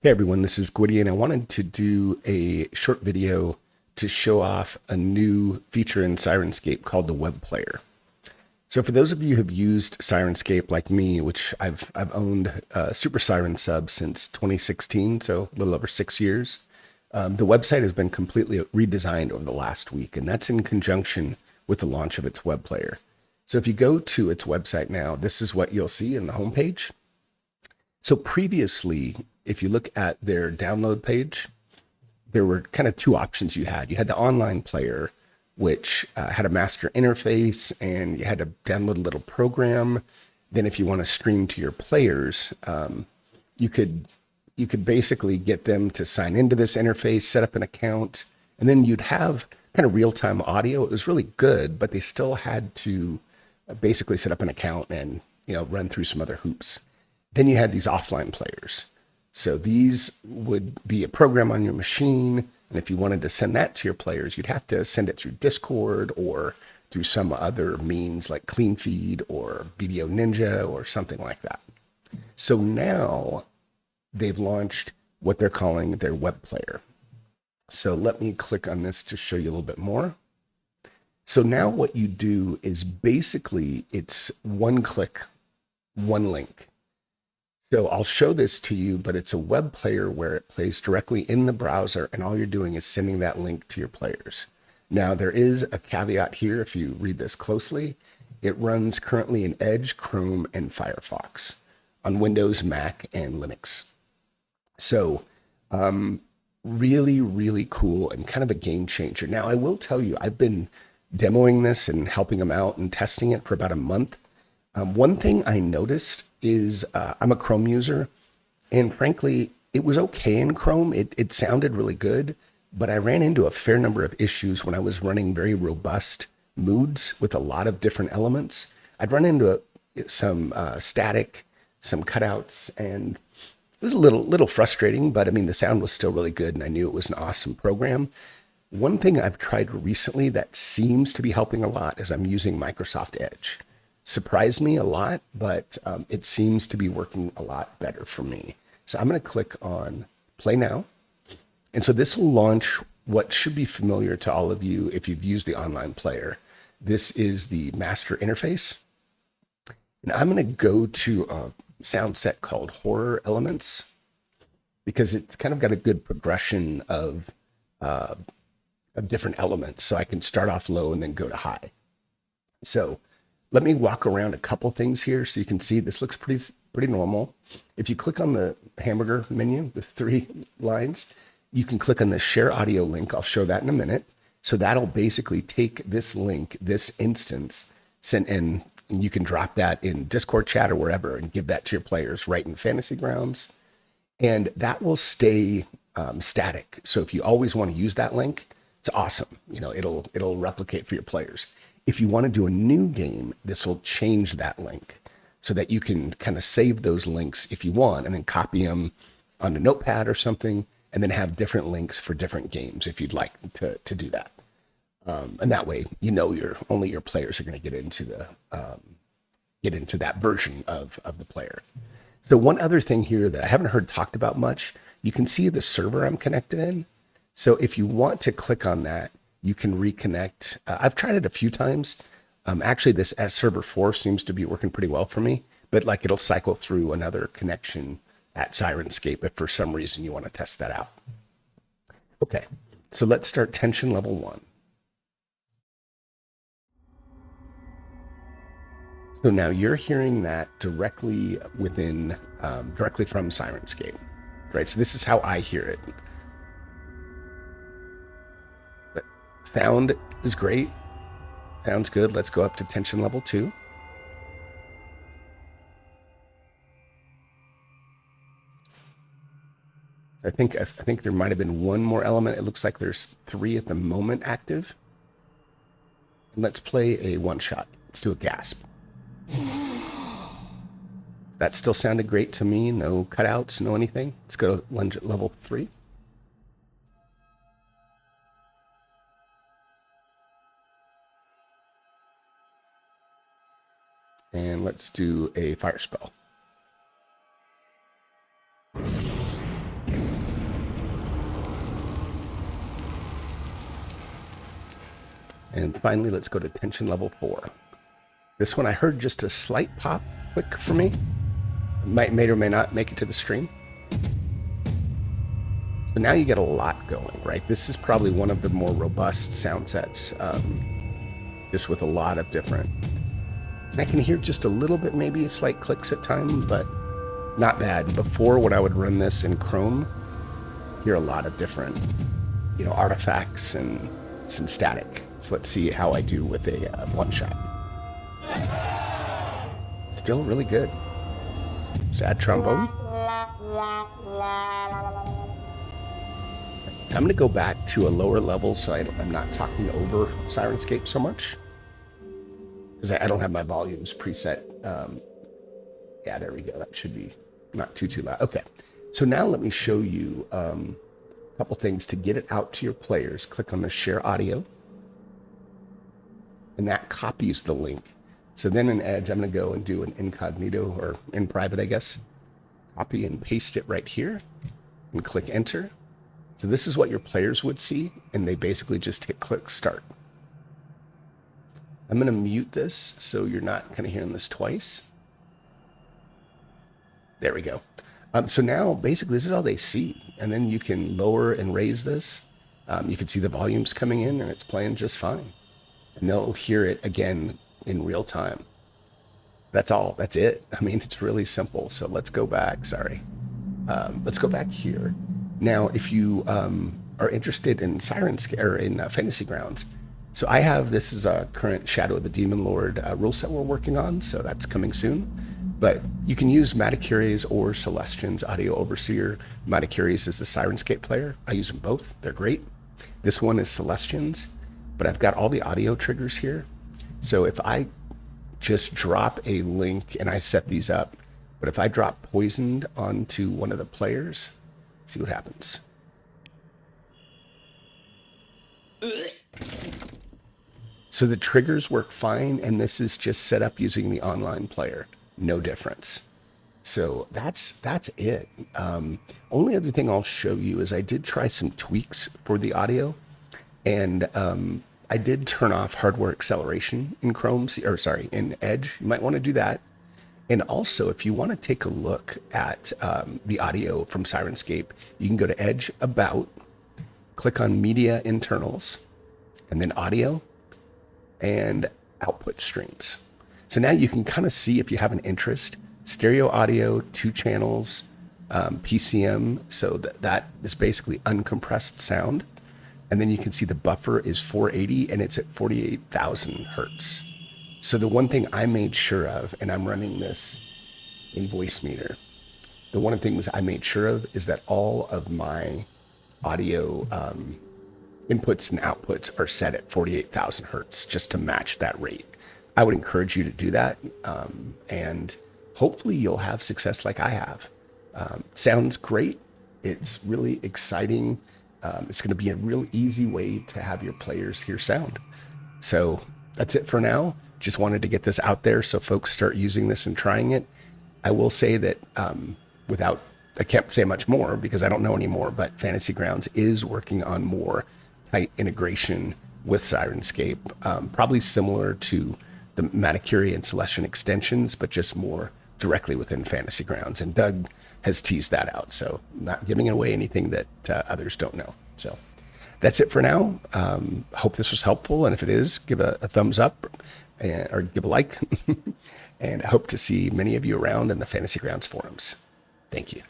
Hey everyone, this is Gwitty, and I wanted to do a short video to show off a new feature in Syrinscape called the Web Player. So for those of you who have used Syrinscape like me, which I've owned Super Siren Sub since 2016, so a little over 6 years, the website has been completely redesigned over the last week, and that's in conjunction with the launch of its Web Player. So if you go to its website now, this is what you'll see in the homepage. So previously, if you look at their download page, there were kind of two options you had. You had the online player, which had a master interface, and you had to download a little program. Then if you want to stream to your players, you could basically get them to sign into this interface, set up an account, and then you'd have kind of real-time audio. It was really good, but they still had to basically set up an account and run through some other hoops. Then you had these offline players. So these would be a program on your machine. And if you wanted to send that to your players, you'd have to send it through Discord or through some other means like CleanFeed or Video Ninja or something like that. So now they've launched what they're calling their web player. So let me click on this to show you a little bit more. So now what you do is basically it's one click, one link. So I'll show this to you, but it's a web player where it plays directly in the browser, and all you're doing is sending that link to your players. Now, there is a caveat here if you read this closely. It runs currently in Edge, Chrome, and Firefox on Windows, Mac, and Linux. So really, really cool and kind of a game changer. Now, I will tell you, I've been demoing this and helping them out and testing it for about a month. One thing I noticed is I'm a Chrome user, and frankly, it was okay in Chrome. It sounded really good, but I ran into a fair number of issues when I was running very robust moods with a lot of different elements. I'd run into some static, some cutouts, and it was a little frustrating, but I mean, the sound was still really good, and I knew it was an awesome program. One thing I've tried recently that seems to be helping a lot is I'm using Microsoft Edge. Surprised me a lot, but it seems to be working a lot better for me. So I'm going to click on play now. And so this will launch what should be familiar to all of you if you've used the online player. This is the master interface. And I'm going to go to a sound set called Horror Elements because it's kind of got a good progression of different elements. So I can start off low and then go to high. So let me walk around a couple things here so you can see this looks pretty normal. If you click on the hamburger menu, the three lines, you can click on the share audio link. I'll show that in a minute. So that'll basically take this link, this instance, and you can drop that in Discord chat or wherever and give that to your players right in Fantasy Grounds. And that will stay static. So if you always want to use that link, it's awesome. It'll replicate for your players. If you want to do a new game, this will change that link so that you can kind of save those links if you want and then copy them on a notepad or something and then have different links for different games if you'd like to do that. And that way, only your players are going to get into that version of the player. So one other thing here that I haven't heard talked about much, you can see the server I'm connected in. So if you want to click on that, you can reconnect. I've tried it a few times. Actually, this as server 4 seems to be working pretty well for me, but like it'll cycle through another connection at Syrinscape if for some reason you want to test that out. Okay, so let's start tension level 1. So now you're hearing that directly from Syrinscape, right? So this is how I hear it. Sound is great. Sounds good. Let's go up to tension level 2. I think there might have been one more element. It looks like there's 3 at the moment active. And let's play a one shot. Let's do a gasp. That still sounded great to me. No cutouts, no anything. Let's go to level 3. And let's do a fire spell. And finally, let's go to tension level 4. This one I heard just a slight pop click for me. May or may not make it to the stream. So now you get a lot going, right? This is probably one of the more robust sound sets, just with a lot of different. I can hear just a little bit, maybe a slight clicks at times, but not bad. Before, when I would run this in Chrome, hear a lot of different, artifacts and some static. So let's see how I do with a one shot. Still really good. Sad trombone. So I'm going to go back to a lower level so I'm not talking over Syrinscape so much, because I don't have my volumes preset. Yeah, there we go. That should be not too loud. Okay, so now let me show you a couple things to get it out to your players. Click on the share audio, and that copies the link. So then in Edge, I'm going to go and do an incognito, or in private, I guess. Copy and paste it right here and click enter. So this is what your players would see, and they basically just hit click start. I'm going to mute this so you're not kind of hearing this twice. There we go. So now basically this is all they see, and then you can lower and raise this. You can see the volumes coming in, and it's playing just fine. And they'll hear it again in real time. That's all. That's it. I mean, it's really simple. So let's go back. Sorry. Let's go back here. Now, if you are interested in Syrinscape or in Fantasy Grounds, so I have, this is a current Shadow of the Demon Lord rule set we're working on, so that's coming soon. But you can use Matacuries or Celestians Audio Overseer. Matacuries is the Syrinscape player. I use them both. They're great. This one is Celestians, but I've got all the audio triggers here. So if I just drop a link, and I set these up, but if I drop Poisoned onto one of the players, see what happens. So the triggers work fine, and this is just set up using the online player. No difference. So that's it. Only other thing I'll show you is I did try some tweaks for the audio, and I did turn off hardware acceleration in Chrome, or sorry, in Edge. You might want to do that. And also, if you want to take a look at the audio from Syrinscape, you can go to Edge About, click on Media Internals, and then Audio and Output Streams. So now you can kind of see, if you have an interest, stereo audio, 2 channels, PCM, so that is basically uncompressed sound. And then you can see the buffer is 480 and it's at 48,000 hertz. So the one thing I made sure of, and I'm running this in Voicemeeter, the one of the things I made sure of is that all of my audio inputs and outputs are set at 48,000 hertz just to match that rate. I would encourage you to do that, and hopefully you'll have success like I have. Sounds great. It's really exciting. It's going to be a real easy way to have your players hear sound. So that's it for now. Just wanted to get this out there so folks start using this and trying it. I will say that I can't say much more because I don't know anymore, but Fantasy Grounds is working on more tight integration with Syrinscape, probably similar to the Matacurie and Celestian extensions, but just more directly within Fantasy Grounds. And Doug has teased that out, so not giving away anything that others don't know. So that's it for now. Hope this was helpful, and if it is, give a thumbs up or give a like. And I hope to see many of you around in the Fantasy Grounds forums. Thank you.